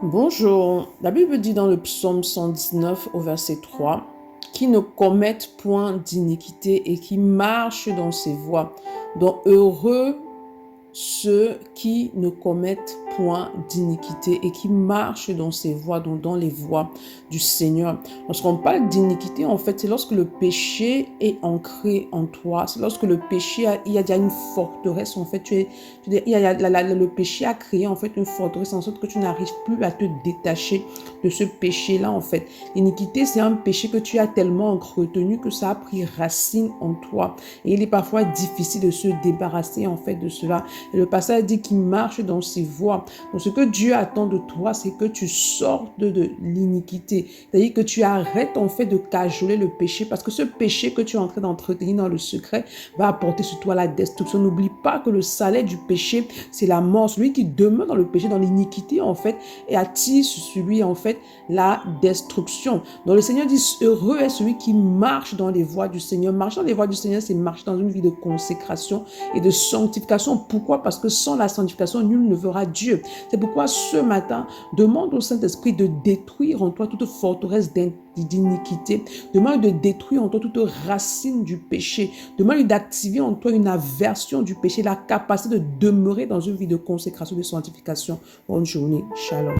Bonjour, la Bible dit dans le psaume 119 au verset 3, qui ne commettent point d'iniquité et qui marchent dans ses voies, dont heureux ceux qui ne commettent point d'iniquité et qui marchent dans ses voies, donc dans les voies du Seigneur. Lorsqu'on parle d'iniquité, en fait, c'est lorsque le péché est ancré en toi. C'est lorsque le péché, il y a déjà une forteresse, en fait. Le péché a créé, en fait, une forteresse en sorte que tu n'arrives plus à te détacher de ce péché-là, en fait. L'iniquité, c'est un péché que tu as tellement entretenu que ça a pris racine en toi. Et il est parfois difficile de se débarrasser, en fait, de cela. Et le passage dit qu'il marche dans ses voies. Donc, ce que Dieu attend de toi, c'est que tu sortes de l'iniquité. C'est-à-dire que tu arrêtes en fait de cajoler le péché parce que ce péché que tu es en train d'entretenir dans le secret va apporter sur toi la destruction. N'oublie pas que le salaire du péché, c'est la mort. Celui qui demeure dans le péché, dans l'iniquité, en fait, et attire sur lui, en fait, la destruction. Donc, le Seigneur dit, heureux est celui qui marche dans les voies du Seigneur. Marcher dans les voies du Seigneur, c'est marcher dans une vie de consécration et de sanctification. Pourquoi? Parce que sans la sanctification, nul ne verra Dieu. C'est pourquoi ce matin, demande au Saint-Esprit de détruire en toi toute forteresse d'iniquité. Demande de détruire en toi toute racine du péché. Demande d'activer en toi une aversion du péché, la capacité de demeurer dans une vie de consécration, de sanctification. Bonne journée. Shalom.